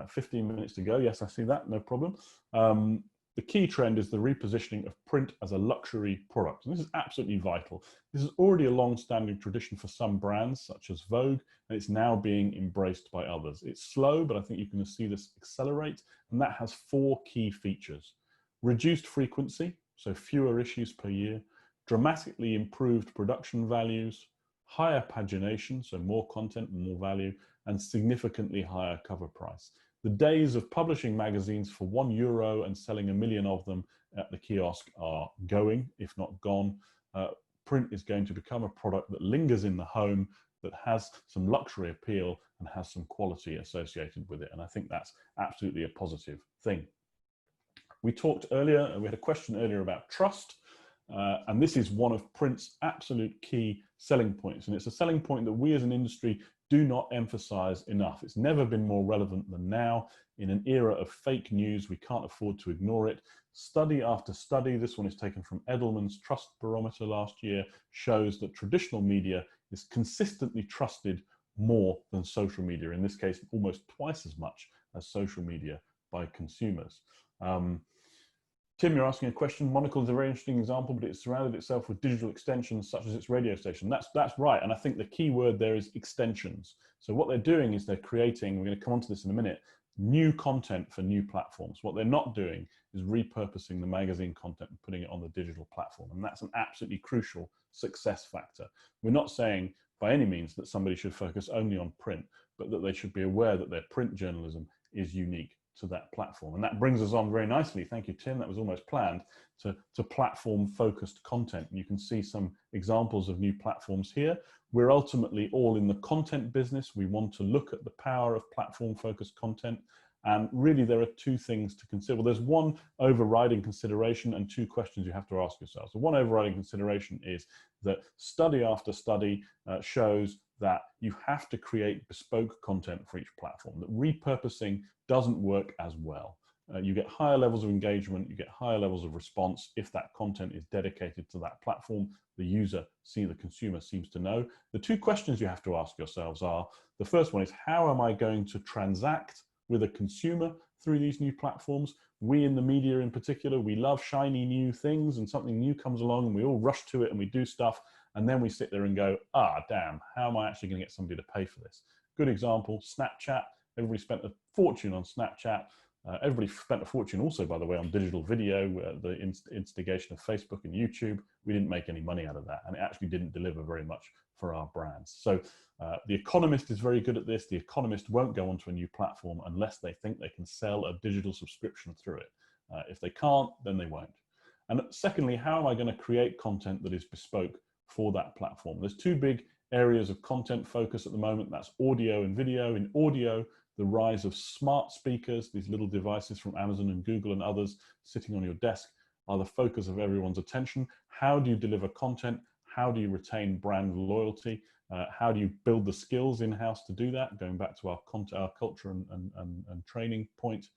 15 minutes to go, yes, I see that, no problem. The key trend is the repositioning of print as a luxury product. And this is absolutely vital. This is already a long-standing tradition for some brands, such as Vogue, and it's now being embraced by others. It's slow, but I think you can see this accelerate, and that has 4 key features. Reduced frequency, so fewer issues per year, dramatically improved production values, higher pagination, so more content and more value, and significantly higher cover price. The days of publishing magazines for €1 and selling 1 million of them at the kiosk are going, if not gone. Print is going to become a product that lingers in the home, that has some luxury appeal and has some quality associated with it. And I think that's absolutely a positive thing. We talked earlier, we had a question earlier about trust. And this is one of print's absolute key selling points. And it's a selling point that we as an industry do not emphasize enough. It's never been more relevant than now. In an era of fake news, we can't afford to ignore it. Study after study, this one is taken from Edelman's Trust Barometer last year, shows that traditional media is consistently trusted more than social media, in this case, almost twice as much as social media by consumers. Tim, you're asking a question. Monocle is a very interesting example, but it's surrounded itself with digital extensions such as its radio station. That's right, and I think the key word there is extensions. So what they're doing is they're creating, we're going to come on to this in a minute, new content for new platforms. What they're not doing is repurposing the magazine content and putting it on the digital platform, and that's an absolutely crucial success factor. We're not saying by any means that somebody should focus only on print, but that they should be aware that their print journalism is unique to that platform. And that brings us on very nicely, thank you Tim, that was almost planned, to platform focused content. And you can see some examples of new platforms here. We're ultimately all in the content business. We want to look at the power of platform focused content. And really there are 2 things to consider. Well, there's one overriding consideration and 2 questions you have to ask yourselves. The one overriding consideration is that study after study shows that you have to create bespoke content for each platform, that repurposing doesn't work as well. You get higher levels of engagement, you get higher levels of response if that content is dedicated to that platform. The consumer seems to know. The 2 questions you have to ask yourselves are, the first one is, how am I going to transact with a consumer through these new platforms? We in the media in particular, we love shiny new things, and something new comes along and we all rush to it and we do stuff. And then we sit there and go, damn, how am I actually going to get somebody to pay for this? Good example, Snapchat. Everybody spent a fortune on Snapchat. Everybody spent a fortune also, by the way, on digital video, the instigation of Facebook and YouTube. We didn't make any money out of that, and it actually didn't deliver very much for our brands. So The Economist is very good at this. The Economist won't go onto a new platform unless they think they can sell a digital subscription through it. If they can't, then they won't. And secondly, how am I going to create content that is bespoke for that platform? There's 2 big areas of content focus at the moment. That's audio and video. In audio, the rise of smart speakers, these little devices from Amazon and Google and others sitting on your desk, are the focus of everyone's attention. How do you deliver content? How do you retain brand loyalty? How do you build the skills in-house to do that? Going back to our culture and training point.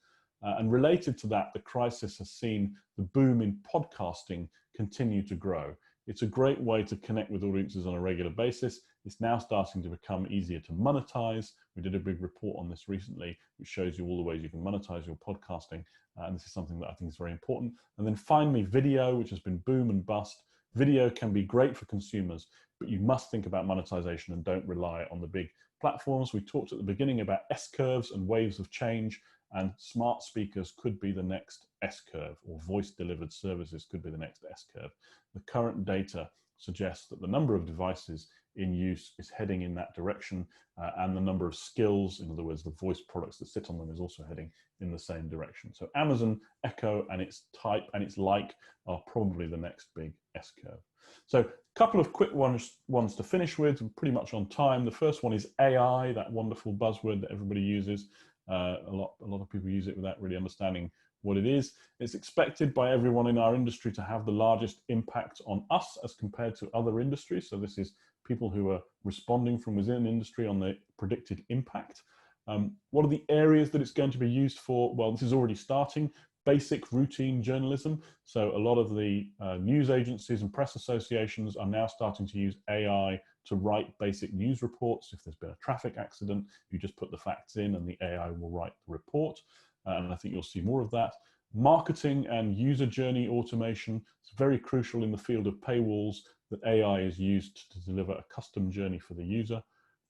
And related to that, the crisis has seen the boom in podcasting continue to grow. It's a great way to connect with audiences on a regular basis. It's now starting to become easier to monetize. We did a big report on this recently, which shows you all the ways you can monetize your podcasting. And this is something that I think is very important. And then finally, video, which has been boom and bust. Video can be great for consumers, but you must think about monetization and don't rely on the big platforms. We talked at the beginning about S-curves and waves of change, and smart speakers could be the next S-curve, or voice-delivered services could be the next S-curve. The current data suggests that the number of devices in use is heading in that direction, and the number of skills, in other words, the voice products that sit on them, is also heading in the same direction. So Amazon Echo and its type and its like are probably the next big S-curve. So a couple of quick ones to finish with, pretty much on time. The first one is AI, that wonderful buzzword that everybody uses. A lot of people use it without really understanding what it is. It's expected by everyone in our industry to have the largest impact on us as compared to other industries. So this is people who are responding from within the industry on the predicted impact. What are the areas that it's going to be used for? Well, this is already starting. Basic routine journalism. So a lot of the news agencies and press associations are now starting to use AI to write basic news reports. If there's been a traffic accident, you just put the facts in and the AI will write the report. And I think you'll see more of that. Marketing and user journey automation is very crucial in the field of paywalls, that AI is used to deliver a custom journey for the user.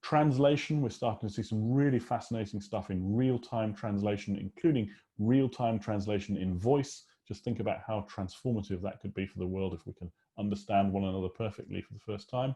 Translation, we're starting to see some really fascinating stuff in real-time translation, including real-time translation in voice. Just think about how transformative that could be for the world if we can understand one another perfectly for the first time.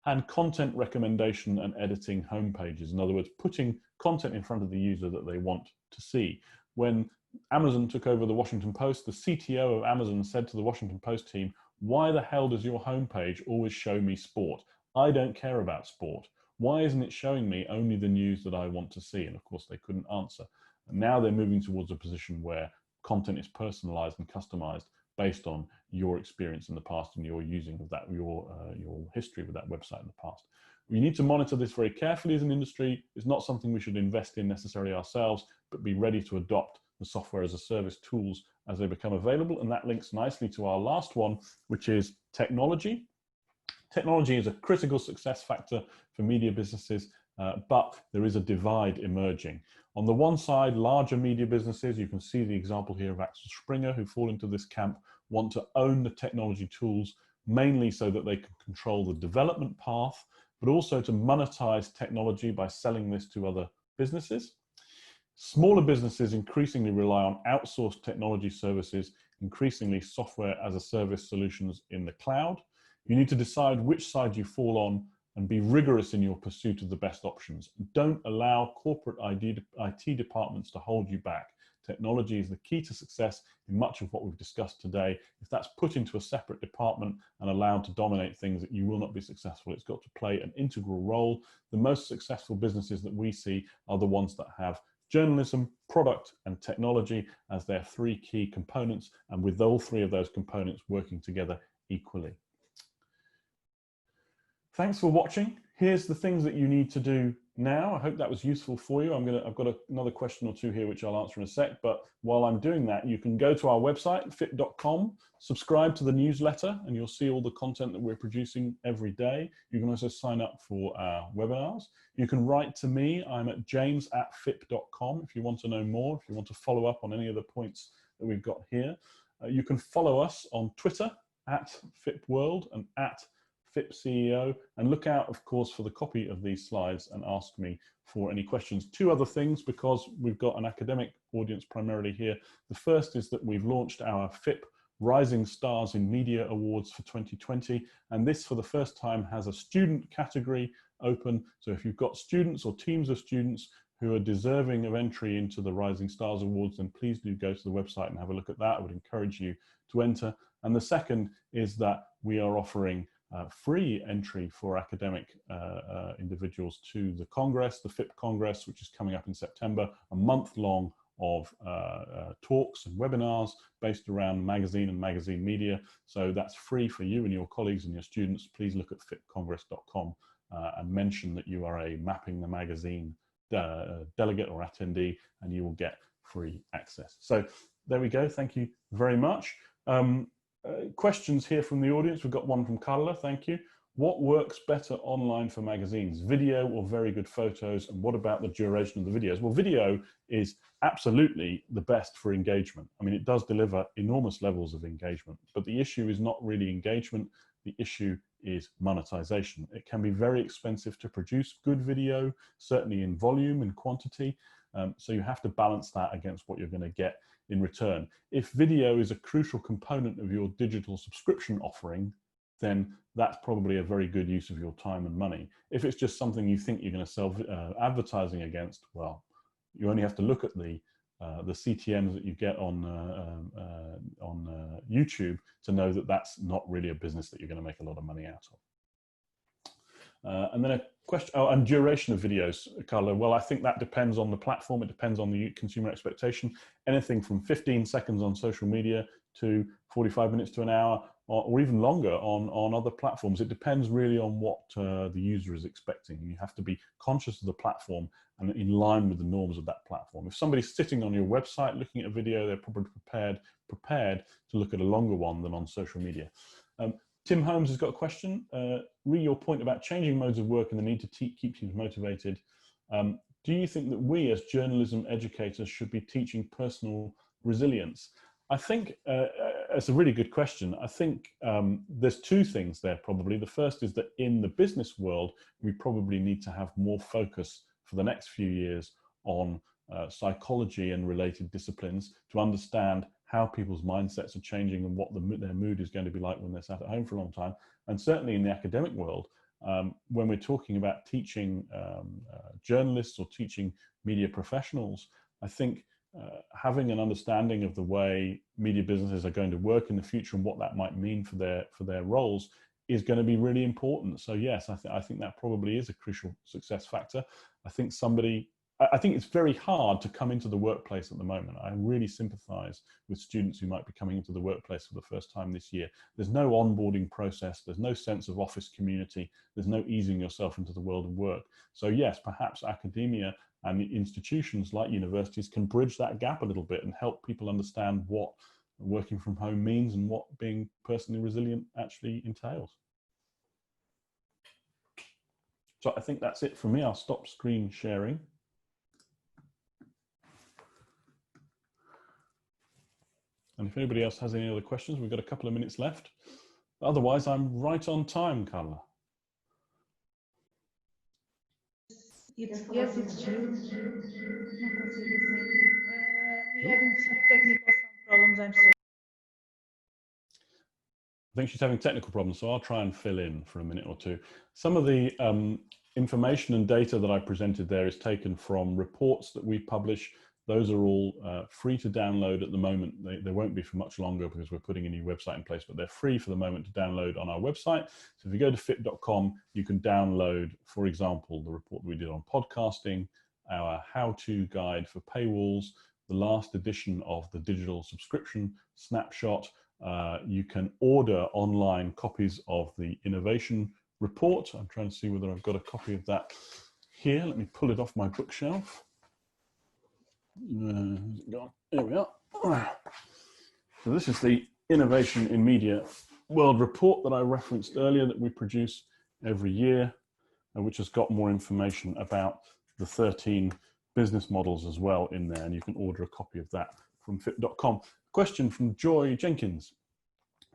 And content recommendation and editing homepages. In other words, putting content in front of the user that they want to see. When Amazon took over the Washington Post, the CTO of Amazon said to the Washington Post team, "Why the hell does your homepage always show me sport? I don't care about sport. Why isn't it showing me only the news that I want to see?" And of course, they couldn't answer. And now they're moving towards a position where content is personalized and customized based on your experience in the past and your using of that, your history with that website in the past. We need to monitor this very carefully as an industry. It's not something we should invest in necessarily ourselves, but be ready to adopt the software as a service tools as they become available. And that links nicely to our last one, which is technology. Technology is a critical success factor for media businesses, but there is a divide emerging. On the one side, larger media businesses, you can see the example here of Axel Springer, who fall into this camp, want to own the technology tools, mainly so that they can control the development path, but also to monetize technology by selling this to other businesses. Smaller businesses increasingly rely on outsourced technology services, increasingly software as a service solutions in the cloud. You need to decide which side you fall on and be rigorous in your pursuit of the best options. Don't allow corporate IT departments to hold you back. Technology is the key to success in much of what we've discussed today. If that's put into a separate department and allowed to dominate things, you will not be successful. It's got to play an integral role. The most successful businesses that we see are the ones that have journalism, product, and technology as their three key components, and with all three of those components working together equally. Thanks for watching. Here's the things that you need to do now. I hope that was useful for you. I've got another question or two here which I'll answer in a sec, but while I'm doing that, you can go to our website, fipp.com, subscribe to the newsletter, and you'll see all the content that we're producing every day. You can also sign up for our webinars. You can write to me. I'm at james@fipp.com if you want to know more, if you want to follow up on any of the points that we've got here. You can follow us on Twitter @FippWorld and @FippCEO, and look out, of course, for the copy of these slides and ask me for any questions. Two other things, because we've got an academic audience primarily here. The first is that we've launched our FIPP Rising Stars in Media Awards for 2020, and this for the first time has a student category open. So if you've got students or teams of students who are deserving of entry into the Rising Stars Awards, then please do go to the website and have a look at that. I would encourage you to enter. And the second is that we are offering free entry for academic individuals to the Congress, the FIPP Congress, which is coming up in September, a month long of talks and webinars based around magazine and magazine media. So that's free for you and your colleagues and your students. Please look at fippcongress.com and mention that you are a Mapping the Magazine delegate or attendee, and you will get free access. So there we go. Thank you very much. Questions here from the audience. We've got one from Carla, thank you. What works better online for magazines, video or very good photos? And what about the duration of the videos? Well, video is absolutely the best for engagement. I mean, it does deliver enormous levels of engagement, but the issue is not really engagement. The issue is monetization. It can be very expensive to produce good video, certainly in volume and quantity. So you have to balance that against what you're going to get in return. If video is a crucial component of your digital subscription offering, then that's probably a very good use of your time and money. If it's just something you think you're going to sell advertising against, well, you only have to look at the CTMs that you get on YouTube to know that that's not really a business that you're going to make a lot of money out of. And then a question, and duration of videos, Carla. Well, I think that depends on the platform. It depends on the consumer expectation. Anything from 15 seconds on social media to 45 minutes to an hour or even longer on other platforms. It depends really on what the user is expecting. You have to be conscious of the platform and in line with the norms of that platform. If somebody's sitting on your website looking at a video, they're probably prepared to look at a longer one than on social media. Tim Holmes has got a question. Re your point about changing modes of work and the need to keep teams motivated. Do you think that we as journalism educators should be teaching personal resilience? I think it's a really good question. I think there's two things there probably. The first is that in the business world, we probably need to have more focus for the next few years on psychology and related disciplines to understand how people's mindsets are changing and what their mood is going to be like when they're sat at home for a long time. And certainly in the academic world, when we're talking about teaching journalists or teaching media professionals, I think having an understanding of the way media businesses are going to work in the future and what that might mean for their roles is going to be really important. So yes, I think that probably is a crucial success factor. I think it's very hard to come into the workplace at the moment. I really sympathize with students who might be coming into the workplace for the first time this year. There's no onboarding process. There's no sense of office community. There's no easing yourself into the world of work. So yes, perhaps academia and the institutions like universities can bridge that gap a little bit and help people understand what working from home means and what being personally resilient actually entails. So I think that's it for me. I'll stop screen sharing. And if anybody else has any other questions, we've got a couple of minutes left. Otherwise, I'm right on time, Carla. Yes, it's true. We're having some technical problems, I'm sorry. I think she's having technical problems, so I'll try and fill in for a minute or two. Some of the information and data that I presented there is taken from reports that we publish. Those are all free to download at the moment. They won't be for much longer because we're putting a new website in place, but they're free for the moment to download on our website. So if you go to FIPP.com, you can download, for example, the report we did on podcasting, our how-to guide for paywalls, the last edition of the digital subscription snapshot. You can order online copies of the innovation report. I'm trying to see whether I've got a copy of that here. Let me pull it off my bookshelf. Here we are. So this is the Innovation in Media World Report that I referenced earlier that we produce every year, which has got more information about the 13 business models as well in there, and you can order a copy of that from FIPP.com. Question from Joy Jenkins.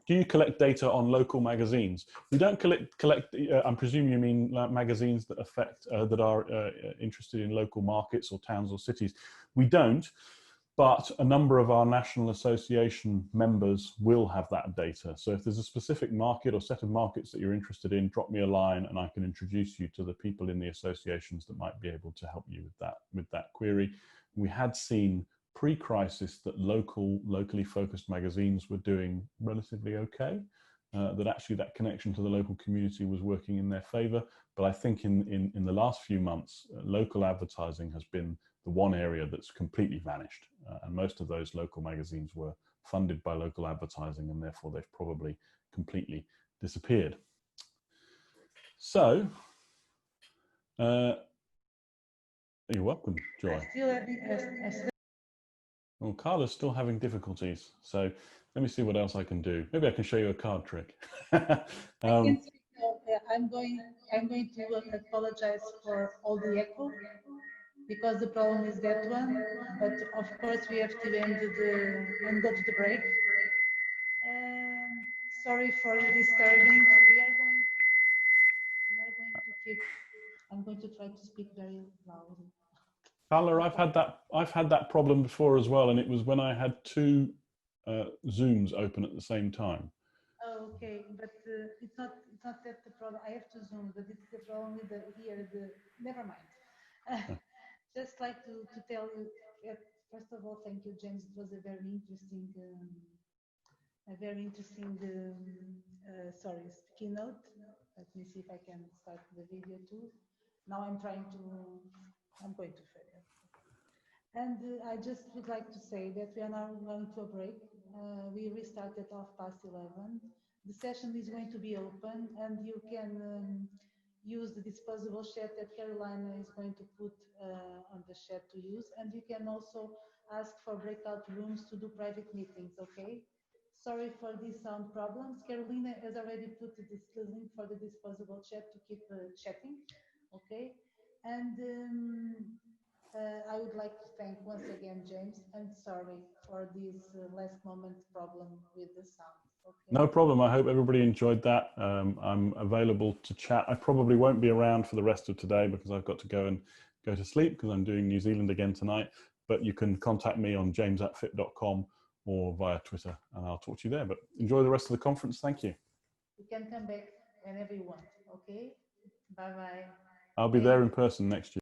Do you collect data on local magazines? We don't collect. I presume you mean magazines that that are interested in local markets or towns or cities. We don't, but a number of our National Association members will have that data. So if there's a specific market or set of markets that you're interested in, drop me a line and I can introduce you to the people in the associations that might be able to help you with that query. We had seen pre-crisis that locally focused magazines were doing relatively okay, that actually that connection to the local community was working in their favor. But I think in the last few months, local advertising has been the one area that's completely vanished. And most of those local magazines were funded by local advertising, and therefore they've probably completely disappeared. So, you're welcome, Joy. Well, Carla's still having difficulties, so let me see what else I can do. Maybe I can show you a card trick. I'm going to apologize for all the echo, because the problem is that one. But of course, we have to end and go to the break. Sorry for disturbing. We are going to keep. I'm going to try to speak very loudly. Carla, I've had that problem before as well, and it was when I had two Zooms open at the same time. Oh, okay, but it's not that the problem. I have to Zoom, but it's the problem with never mind. Just like to tell you, first of all, thank you, James. It was a very interesting keynote. Let me see if I can start the video too. Now I'm going to fail. And I just would like to say that we are now going to a break. We restart at 11:30. The session is going to be open, and you can use the disposable chat that Carolina is going to put on the chat to use, and you can also ask for breakout rooms to do private meetings, okay? Sorry for these sound problems. Carolina has already put the link for the disposable chat to keep chatting, okay? And I would like to thank once again James, and sorry for this last moment problem with the sound. Okay. No problem. I hope everybody enjoyed that. I'm available to chat. I probably won't be around for the rest of today because I've got to go to sleep because I'm doing New Zealand again tonight. But you can contact me on james@fipp.com or via Twitter, and I'll talk to you there. But enjoy the rest of the conference. Thank you. You can come back whenever you want. Okay. Bye bye. I'll be there in person next year.